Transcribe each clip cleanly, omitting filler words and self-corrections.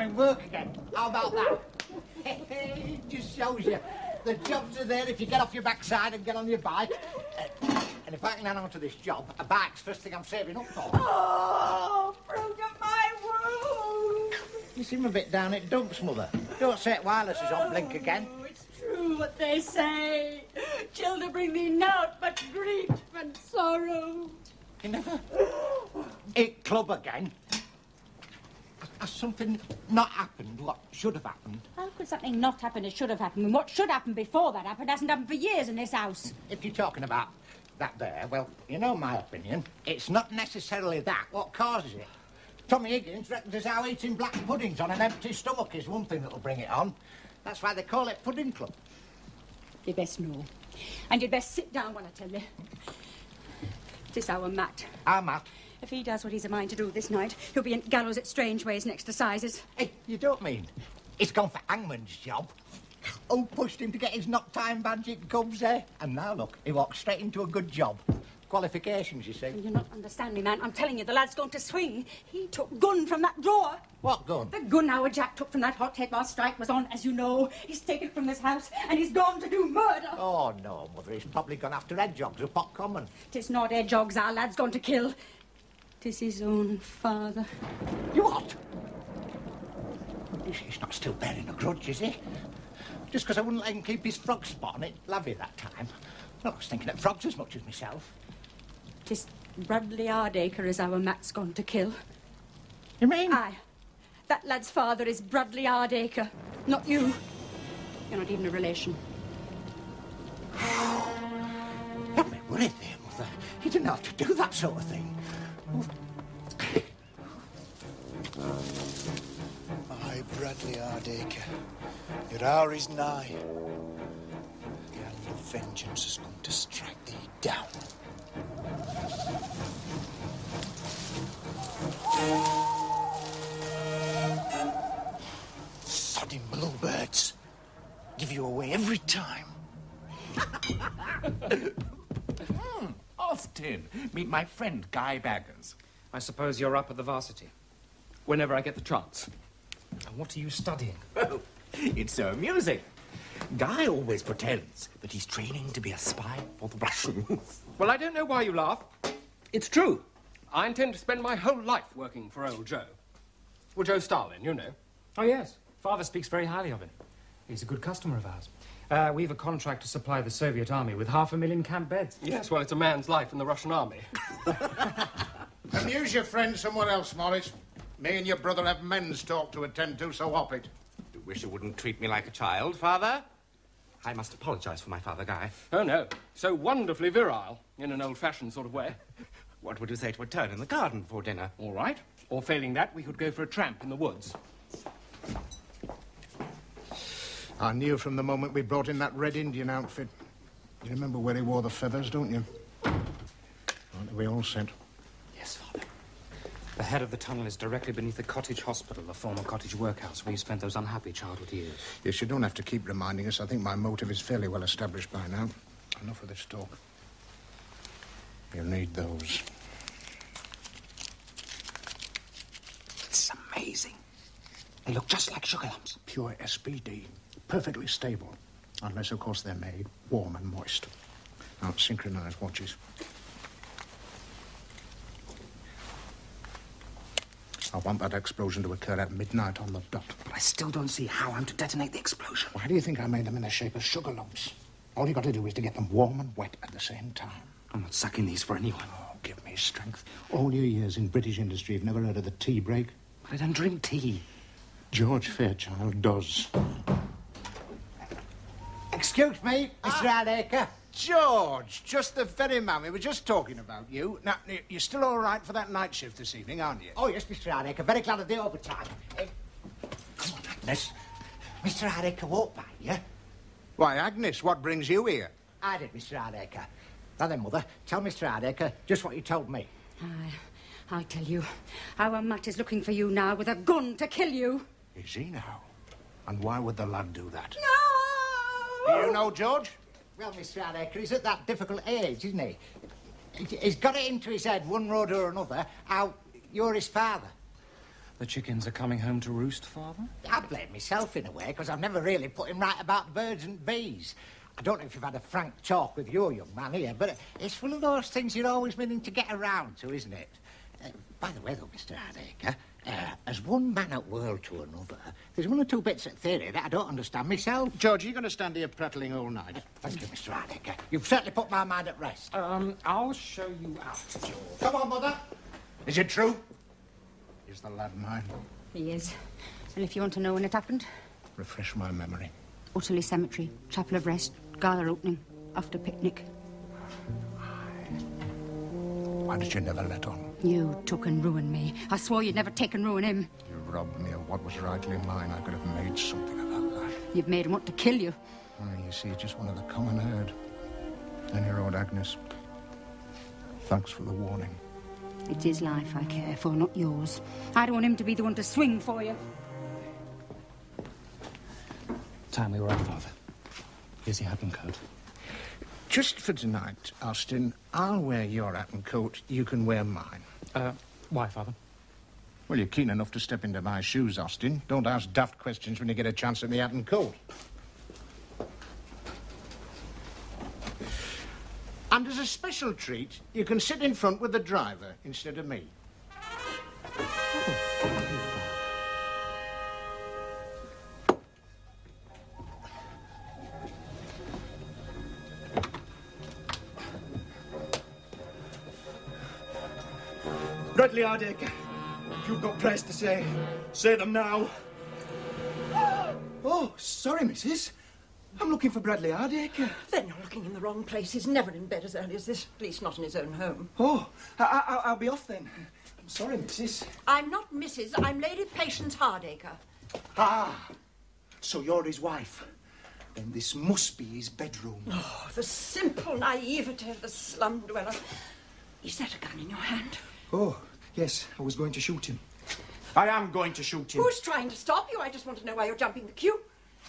find work again. How about that? It just shows you. The jobs are there if you get off your backside and get on your bike. And if I can hang on to this job, a bike's first thing I'm saving up for. Oh, fruit of my womb! You seem a bit down at dumps, Mother. Don't say wireless is on blink again. Oh, it's true what they say. Children bring thee naught but grief and sorrow. You never hit club again? Has something not happened what should have happened? How could something not happen as should have happened? And what should happen before that happened hasn't happened for years in this house. If you're talking about that there, well, you know my opinion. It's not necessarily that what causes it. Tommy Higgins reckons as how eating black puddings on an empty stomach is one thing that'll bring it on. That's why they call it Pudding Club. You'd best know. And you'd best sit down when I tell you. This our Matt. Our Matt? If he does what he's a mind to do this night, he'll be in gallows at Strangeways next assizes. Hey, you don't mean he's gone for hangman's job? Who pushed him to get his knock-time badge in Cubs, eh? And now, look, he walks straight into a good job. Qualifications, you see. You're not understanding, man. I'm telling you, the lad's going to swing. He took gun from that drawer. What gun? The gun our Jack took from that hothead while strike was on, as you know. He's taken it from this house, and he's gone to do murder. Oh, no, Mother. He's probably gone after hedgehogs up Pot Common. 'Tis not hedgehogs our lad's gone to kill. 'Tis his own father. You what? He's not still bearing a grudge, is he? Just because I wouldn't let him keep his frog spot on it, Lavvy, that time. Well, I was thinking of frogs as much as myself. 'Tis Bradley Hardacre as our Matt's gone to kill. You mean? Aye. That lad's father is Bradley Hardacre, not you. You're not even a relation. Don't be worried there, Mother. You didn't have to do that sort of thing. Aye, Bradley Hardacre. Your hour is nigh. The hand of vengeance has come to strike thee down. Sodding bluebirds. Give you away every time. Austin, meet my friend Guy Baggers. I suppose you're up at the varsity. Whenever I get the chance. And what are you studying? Oh, it's so amusing. Guy always pretends that he's training to be a spy for the Russians. Well, I don't know why you laugh. It's true. I intend to spend my whole life working for old Joe. Well, Joe Stalin, you know. Oh, yes. Father speaks very highly of him. He's a good customer of ours. We've a contract to supply the Soviet army with 500,000 camp beds. Yes, well, it's a man's life in the Russian army. Amuse your friend somewhere else, Morris. Me and your brother have men's talk to attend to, so hop it. You wish you wouldn't treat me like a child, Father? I must apologise for my father, Guy. Oh, no. So wonderfully virile, in an old-fashioned sort of way. What would you say to a turn in the garden before dinner? All right. Or failing that, we could go for a tramp in the woods. I knew from the moment we brought in that Red Indian outfit. You remember where he wore the feathers, don't you? Aren't we all sent? Yes, Father. The head of the tunnel is directly beneath the cottage hospital, the former cottage workhouse where you spent those unhappy childhood years. Yes, you don't have to keep reminding us. I think my motive is fairly well established by now. Enough of this talk. You'll need those. It's amazing. They look just like sugar lumps. Pure SBD. Perfectly stable. Unless, of course, they're made warm and moist. Now, synchronized watches. I want that explosion to occur at midnight on the dot. But I still don't see how I'm to detonate the explosion. Why do you think I made them in the shape of sugar lumps? All you got to do is to get them warm and wet at the same time. I'm not sucking these for anyone. Oh, give me strength. All your years in British industry, you've never heard of the tea break? But I don't drink tea. George Fairchild does. Excuse me, Mr. Hardacre. George, just the very man. We were just talking about you. Now, you're still all right for that night shift this evening, aren't you? Oh, yes, Mr. Hardacre. Very glad of the overtime. Come on, Agnes. Mr. Hardacre walked by you. Why, Agnes, what brings you here? I did, Mr. Hardacre. Now then, Mother, tell Mr. Hardacre just what you told me. I tell you, our Matt is looking for you now with a gun to kill you. Is he now? And why would the lad do that? No! Do you know, George? Well, Mr. Hardacre, he's at that difficult age, isn't he? He's got it into his head, one road or another, how you're his father. The chickens are coming home to roost, Father? I blame myself in a way, because I've never really put him right about birds and bees. I don't know if you've had a frank talk with your young man here, but it's one of those things you're always meaning to get around to, isn't it? By the way, though, Mr. Hardacre, as one man at world to another, there's one or two bits of theory that I don't understand myself. George, you're going to stand here prattling all night. Thank you, Mr. Hardacre. You've certainly put my mind at rest. I'll show you out, George. Come on, Mother. Is it true? Is the lad mine? He is. And if you want to know when it happened, Refresh my memory. Utterly Cemetery, Chapel of Rest, gala opening, after picnic. Why did you never let on? You took and ruined me. I swore you'd never take and ruin him. You robbed me of what was rightly mine. I could have made something of that lad. You've made him want to kill you. You see, just one of the common herd. And your old Agnes. Thanks for the warning. It's his life I care for, not yours. I don't want him to be the one to swing for you. Time we were off, Father. Here's your hat and coat. Just for tonight, Austin, I'll wear your hat and coat. You can wear mine. Why, Father? Well, you're keen enough to step into my shoes, Austin. Don't ask daft questions when you get a chance at me hat and coat. And as a special treat, you can sit in front with the driver instead of me. Bradley Hardacre, if you've got prayers to say them now. Oh, sorry, missus. I'm looking for Bradley Hardacre. Then you're looking in the wrong place. He's never in bed as early as this, at least not in his own home. Oh, I'll be off then. I'm sorry, missus. I'm not Mrs. I'm Lady Patience Hardacre. Ah, so you're his wife. Then this must be his bedroom. Oh, the simple naivete of the slum dweller. Is that a gun in your hand? Oh, yes, I was going to shoot him. I am going to shoot him. Who's trying to stop you? I just want to know why you're jumping the queue.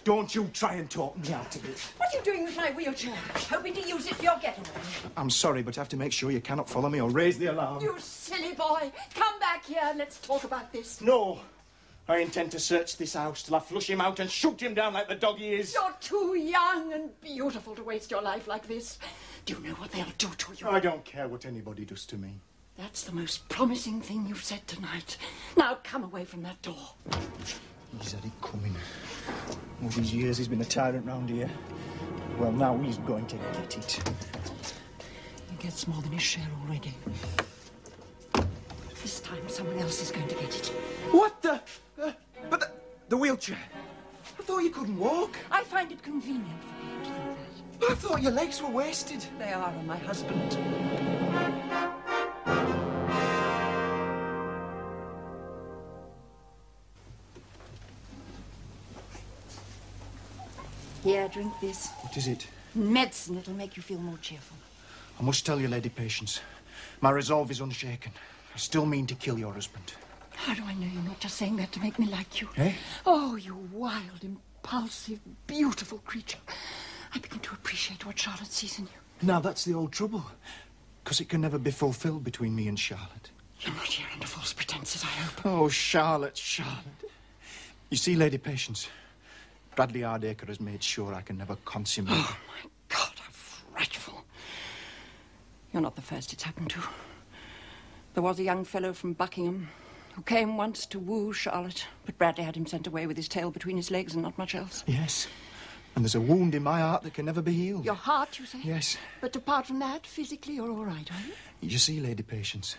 Don't you try and talk me out of it. What are you doing with my wheelchair? Hoping to use it for your getaway? I'm sorry, but I have to make sure you cannot follow me or raise the alarm. You silly boy. Come back here and let's talk about this. No. I intend to search this house till I flush him out and shoot him down like the dog he is. You're too young and beautiful to waste your life like this. Do you know what they'll do to you? I don't care what anybody does to me. That's the most promising thing you've said tonight. Now come away from that door. He's had it coming. All these years he's been a tyrant round here. Well, now he's going to get it. He gets more than his share already. This time someone else is going to get it. What the... but the wheelchair. I thought you couldn't walk. I find it convenient for you to think that. I thought your legs were wasted. They are on my husband. Here, drink this. What is it? Medicine. It'll make you feel more cheerful. I must tell you, Lady Patience, my resolve is unshaken. I still mean to kill your husband. How do I know you're not just saying that to make me like you? Eh? Oh, you wild, impulsive, beautiful creature. I begin to appreciate what Charlotte sees in you. Now, that's the old trouble. Because it can never be fulfilled between me and Charlotte. You're not here under false pretenses, I hope. Oh, Charlotte, Charlotte. You see, Lady Patience, Bradley Hardacre has made sure I can never consummate... Oh, my God, how frightful. You're not the first it's happened to. There was a young fellow from Buckingham who came once to woo Charlotte, but Bradley had him sent away with his tail between his legs and not much else. Yes. And there's a wound in my heart that can never be healed. Your heart, you say? Yes. But apart from that, physically, you're all right, are you? You see, Lady Patience,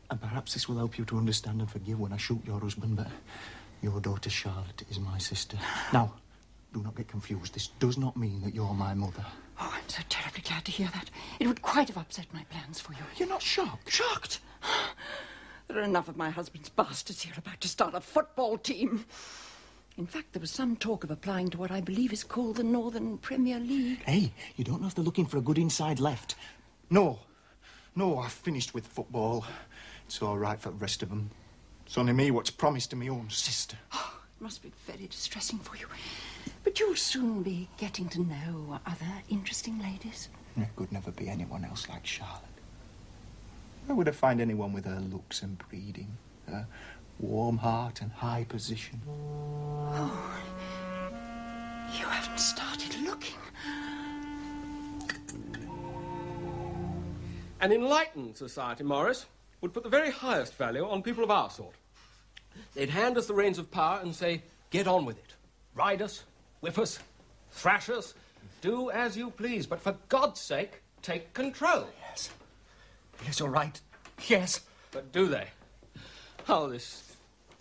and perhaps this will help you to understand and forgive when I shoot your husband, but your daughter Charlotte is my sister. Now, do not get confused. This does not mean that you're my mother. Oh, I'm so terribly glad to hear that. It would quite have upset my plans for you. You're not shocked? Shocked? There are enough of my husband's bastards here about to start a football team. In fact, there was some talk of applying to what I believe is called the Northern Premier League. Hey, you don't know if they're looking for a good inside left. No, I've finished with football. It's all right for the rest of them. It's only me what's promised to my own sister. Oh, it must be very distressing for you. But you'll soon be getting to know other interesting ladies. There could never be anyone else like Charlotte. Where would I find anyone with her looks and breeding, her Warm heart and high position. Oh, you haven't started looking. An enlightened society, Morris, would put the very highest value on people of our sort. They'd hand us the reins of power and say, get on with it. Ride us, whip us, thrash us, do as you please, but for God's sake, take control. Yes. Yes, you're right. Yes. But do they? Oh, this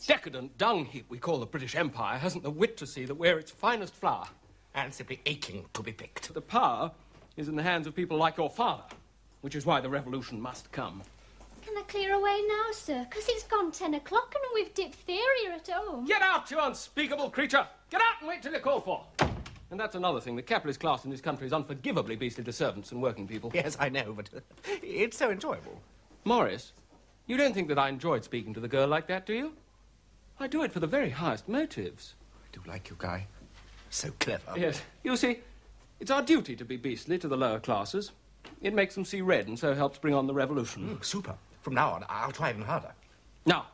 decadent dung heap we call the British Empire hasn't the wit to see that we're its finest flower. And simply aching to be picked. The power is in the hands of people like your father, which is why the revolution must come. Can I clear away now, sir? Because it's gone 10 o'clock and we've diphtheria at home. Get out, you unspeakable creature! Get out and wait till you're called for! And that's another thing. The capitalist class in this country is unforgivably beastly to servants and working people. Yes, I know, but it's so enjoyable. Morris, you don't think that I enjoyed speaking to the girl like that, do you? I do it for the very highest motives. I do like you, Guy. So clever. Yes. You see, it's our duty to be beastly to the lower classes. It makes them see red and so helps bring on the revolution. Super. From now on, I'll try even harder. Now,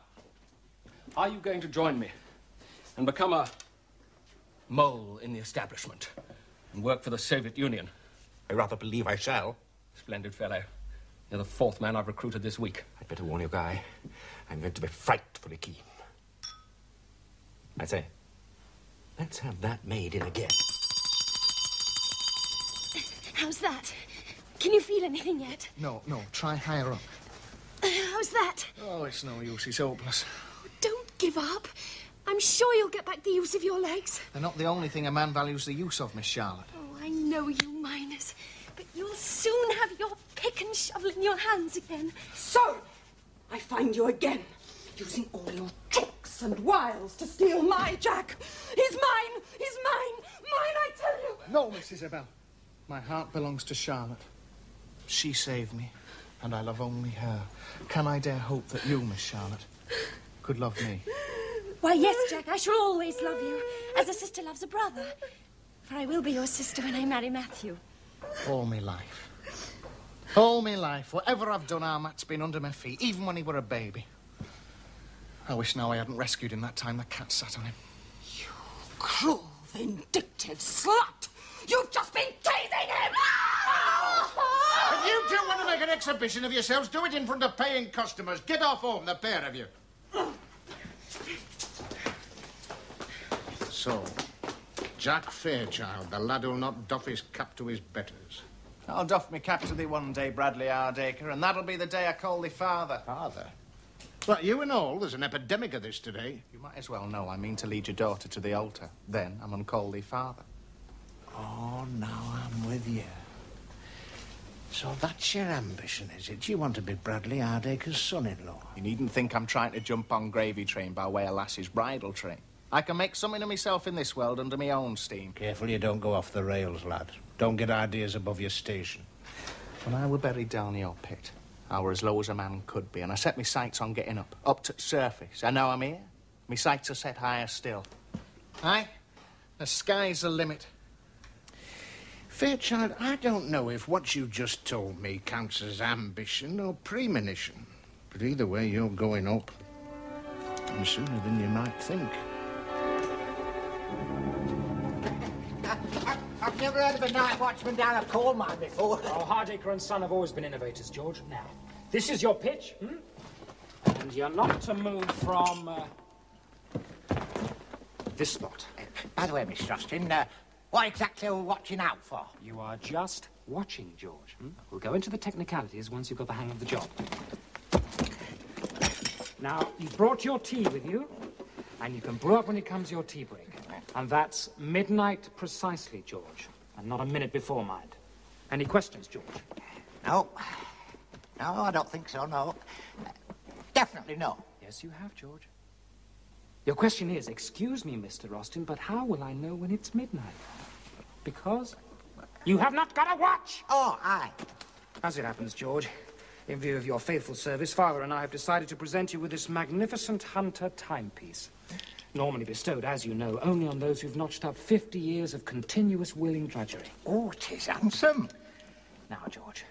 are you going to join me and become a mole in the establishment and work for the Soviet Union? I rather believe I shall. Splendid fellow. You're the fourth man I've recruited this week. I'd better warn you, Guy. I'm going to be frightfully keen. I say, let's have that made in again. How's that? Can you feel anything yet? No, try higher up. How's that? Oh, it's no use, it's hopeless. Don't give up. I'm sure you'll get back the use of your legs. They're not the only thing a man values the use of, Miss Charlotte. Oh, I know you miners. But you'll soon have your pick and shovel in your hands again. So, I find you again, using all your tricks and wiles to steal my Jack. He's mine! He's mine! Mine, I tell you! No, Miss Isabel. My heart belongs to Charlotte. She saved me, and I love only her. Can I dare hope that you, Miss Charlotte, could love me? Why, yes, Jack, I shall always love you, as a sister loves a brother. For I will be your sister when I marry Matthew. All me life. All me life. Whatever I've done, our Matt's been under my feet, even when he were a baby. I wish now I hadn't rescued him that time the cat sat on him. You cruel, vindictive slut! You've just been teasing him! If you two want to make an exhibition of yourselves, do it in front of paying customers. Get off home, the pair of you. So, Jack Fairchild, the lad who'll not doff his cap to his betters. I'll doff me cap to thee one day, Bradley Hardacre, and that'll be the day I call thee father. Father? But you and all, there's an epidemic of this today. You might as well know I mean to lead your daughter to the altar. Then I'm gonna call thee father. Oh, now I'm with you. So that's your ambition, is it? You want to be Bradley Hardacre's son-in-law? You needn't think I'm trying to jump on gravy train by way of lass's bridal train. I can make something of myself in this world under my own steam. Careful you don't go off the rails, lad. Don't get ideas above your station. When I were buried down your pit, I were as low as a man could be, and I set my sights on getting up to the surface. And now I'm here. My sights are set higher still. Aye, the sky's the limit. Fairchild, I don't know if what you just told me counts as ambition or premonition. But either way, you're going up. And sooner than you might think. I've never heard of a night watchman down a coal mine before. Oh, Hardacre and Son have always been innovators, George. Now, this is your pitch, and you're not to move from this spot. By the way, Mr. Austin, what exactly are we watching out for? You are just watching, George. We'll go into the technicalities once you've got the hang of the job. Now, you've brought your tea with you, and you can brew up when it comes your tea break. And that's midnight precisely, George, and not a minute before, mind. Any questions, George? No. No, I don't think so, no. Definitely no. Yes, you have, George. Your question is, excuse me, Mr. Austin, but how will I know when it's midnight? Because you have not got a watch! Oh, aye. As it happens, George, in view of your faithful service, Father and I have decided to present you with this magnificent Hunter timepiece. Normally bestowed, as you know, only on those who've notched up 50 years of continuous willing drudgery. Oh, 'tis handsome. Now, George,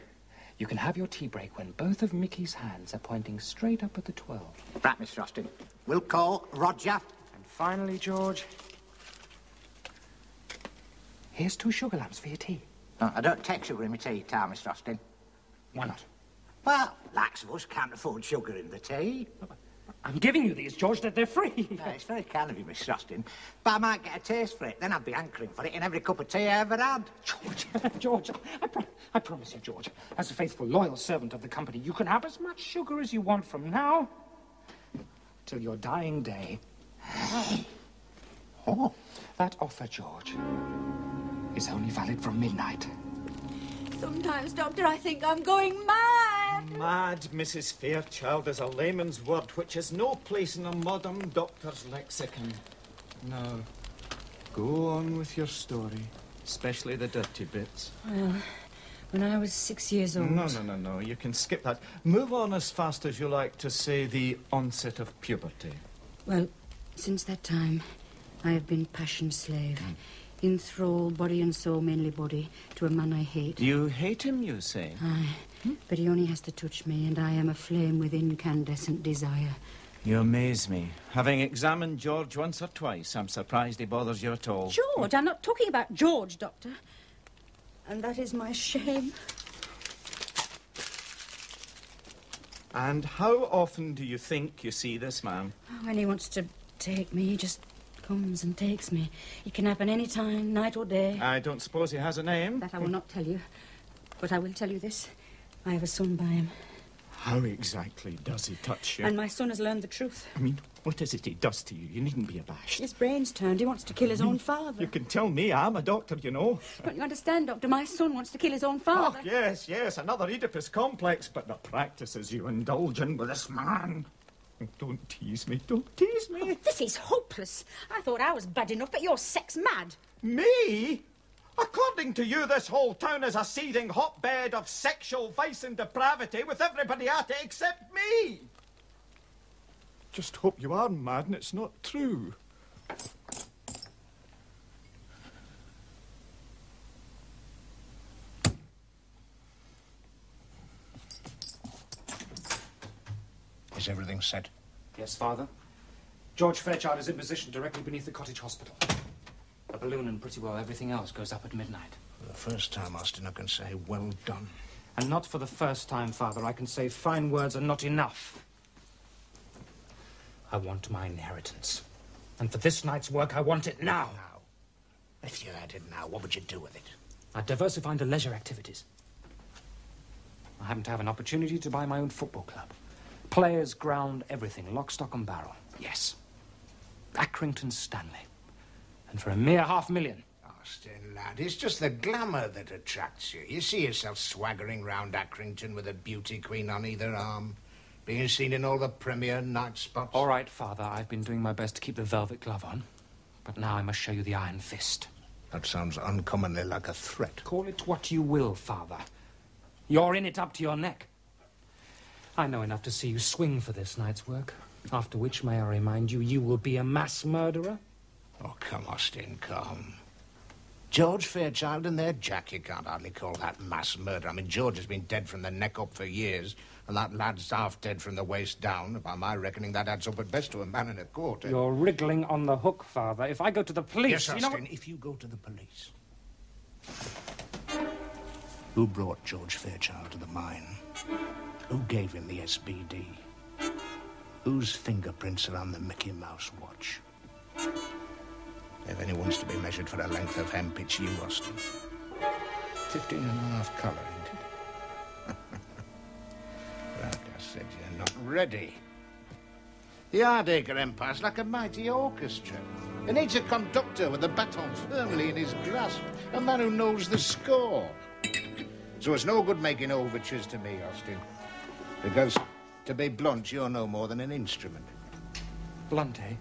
You can have your tea break when both of Mickey's hands are pointing straight up at the 12. Right, Mr. Austin. We'll call Roger. And finally, George, here's 2 sugar lumps for your tea. No, I don't take sugar in my tea, Mr. Austin. Why not? Well, lots of us can't afford sugar in the tea. I'm giving you these, George, that they're free. It's very kind of you, Mr. Austin, but I might get a taste for it. Then I'd be hankering for it in every cup of tea I ever had. George, I promise you, George, as a faithful, loyal servant of the company, you can have as much sugar as you want from now till your dying day. Oh. That offer, George, is only valid from midnight. Sometimes, Doctor, I think I'm going mad. Mad, Mrs. Fairchild, is a layman's word which has no place in a modern doctor's lexicon. Now, go on with your story, especially the dirty bits. Well, when I was 6 years old... No. You can skip that. Move on as fast as you like to say the onset of puberty. Well, since that time, I have been passion slave. In thrall, body and soul, mainly body, to a man I hate. You hate him, you say? Aye, but he only has to touch me, and I am aflame with incandescent desire. You amaze me. Having examined George once or twice, I'm surprised he bothers you at all. George? I'm not talking about George, Doctor. And that is my shame. And how often do you think you see this man? When he wants to take me, he just comes and takes me. It can happen any time, night or day. I don't suppose he has a name? That I will not tell you. But I will tell you this. I have a son by him. How exactly does he touch you? And my son has learned the truth. I mean, what is it he does to you? You needn't be abashed. His brain's turned. He wants to kill his own father. You can tell me. I'm a doctor, you know. Don't you understand, Doctor? My son wants to kill his own father. Oh, yes. Another Oedipus complex, but the practices you indulge in with this man. Don't tease me. Don't tease me. Oh, this is hopeless. I thought I was bad enough, but you're sex mad. Me? According to you, this whole town is a seething hotbed of sexual vice and depravity with everybody at it except me. Just hope you are mad and it's not true. Is everything set? Yes, Father. George Fairchild is in position directly beneath the cottage hospital. The balloon and pretty well everything else goes up at midnight. For the first time, Austin, I can say well done. And not for the first time, Father, I can say fine words are not enough. I want my inheritance. And for this night's work, I want it now. Now. If you had it now, what would you do with it? I'd diversify into leisure activities. I happen to have an opportunity to buy my own football club. Players, ground, everything. Lock, stock and barrel. Yes. Accrington Stanley. And for a mere $500,000. Austin, lad, it's just the glamour that attracts you. You see yourself swaggering round Accrington with a beauty queen on either arm, being seen in all the premier night spots. All right, Father, I've been doing my best to keep the velvet glove on. But now I must show you the iron fist. That sounds uncommonly like a threat. Call it what you will, Father. You're in it up to your neck. I know enough to see you swing for this night's work. After which, may I remind you, you will be a mass murderer. Oh, come, Austin, come. George Fairchild and their Jack, you can't hardly call that mass murder. I mean, George has been dead from the neck up for years, and that lad's half dead from the waist down. By my reckoning, that adds up at best to a man and a quarter. You're wriggling on the hook, Father. If I go to the police... Yes, Austin, you know... if you go to the police. Who brought George Fairchild to the mine? Who gave him the SBD? Whose fingerprints are on the Mickey Mouse watch? If anyone's to be measured for a length of hemp, it's you, Austin. 15.5 colour, ain't it? Like I said, you're not ready. The Hardacre Empire's like a mighty orchestra. It needs a conductor with the baton firmly in his grasp, a man who knows the score. So it's no good making overtures to me, Austin. Because, to be blunt, you're no more than an instrument. Blunt, eh?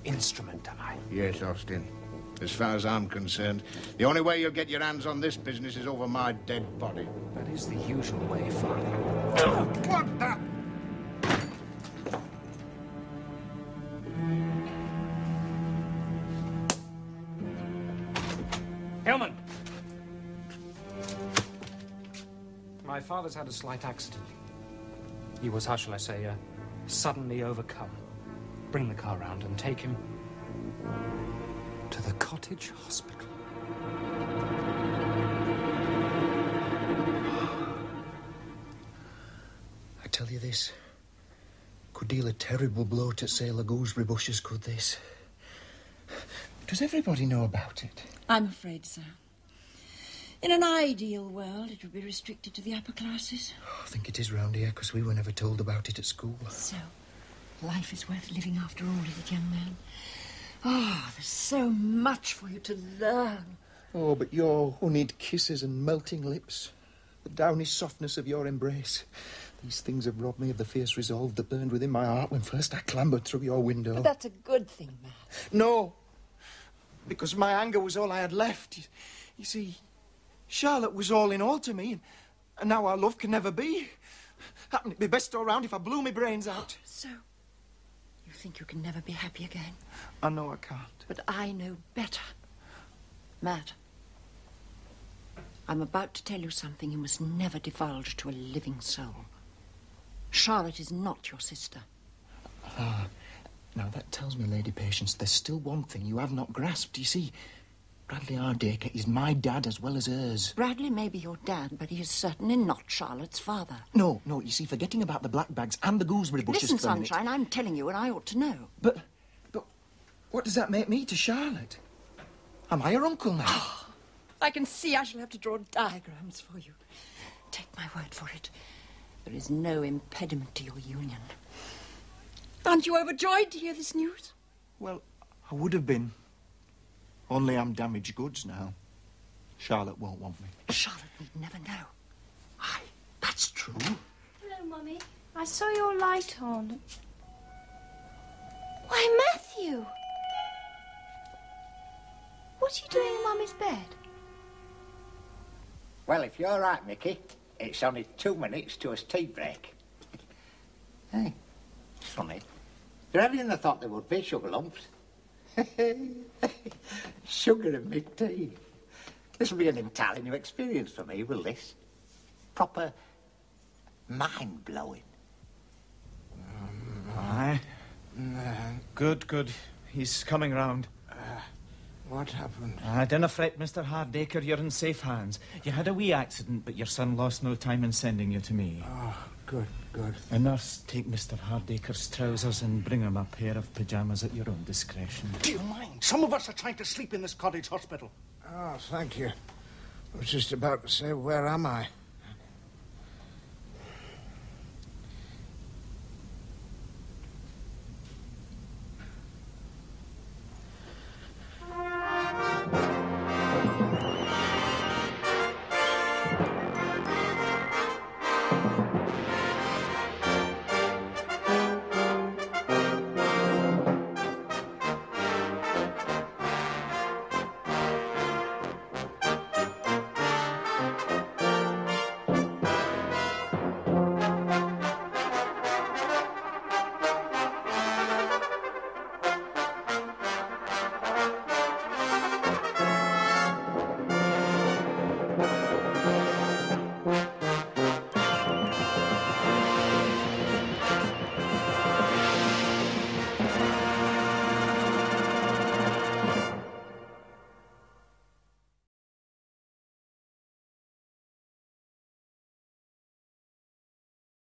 Instrument, am I? Yes, Austin. As far as I'm concerned, the only way you'll get your hands on this business is over my dead body. That is the usual way, Father. What the... Hellman! My father's had a slight accident. He was, how shall I say, suddenly overcome. Bring the car round and take him to the cottage hospital. I tell you this, could deal a terrible blow to Sailor Gooseberry bushes, could this? Does everybody know about it? I'm afraid so. In an ideal world, it would be restricted to the upper classes. I think it is round here, because we were never told about it at school. So, life is worth living after all, is it, young man? Oh, there's so much for you to learn. Oh, but your honeyed kisses and melting lips, the downy softness of your embrace, these things have robbed me of the fierce resolve that burned within my heart when first I clambered through your window. But that's a good thing, Matt. No, because my anger was all I had left. You see, Charlotte was all in all to me, and now our love can never be. Hadn't it be best all round if I blew my brains out? So, you think you can never be happy again? I know I can't. But I know better. Matt, I'm about to tell you something you must never divulge to a living soul. Charlotte is not your sister. Ah, now that tells me, Lady Patience, there's still one thing you have not grasped. You see, Bradley Hardacre is my dad as well as hers. Bradley may be your dad, but he is certainly not Charlotte's father. No, you see, forgetting about the black bags and the gooseberry bushes Listen, for a minute. Sunshine, I'm telling you, and I ought to know. But what does that make me to Charlotte? Am I her uncle now? Oh, I can see I shall have to draw diagrams for you. Take my word for it. There is no impediment to your union. Aren't you overjoyed to hear this news? Well, I would have been. Only I'm damaged goods now. Charlotte won't want me. Charlotte need never know. Aye, that's true. Hello, Mummy. I saw your light on. Why, Matthew! What are you doing in Mummy's bed? Well, if you're right, Mickey, it's only 2 minutes to a tea break. Hey, it's funny. You're having the thought there would be sugar lumps. Sugar in my tea. This will be an entirely new experience for me, will this? Proper mind-blowing. Aye. Good. He's coming round. What happened? Dinna fret, Mr. Hardacre, you're in safe hands. You had a wee accident, but your son lost no time in sending you to me. Oh, good. A nurse, take Mr. Hardacre's trousers and bring him a pair of pyjamas at your own discretion. Do you mind? Some of us are trying to sleep in this cottage hospital. Oh, thank you. I was just about to say, where am I?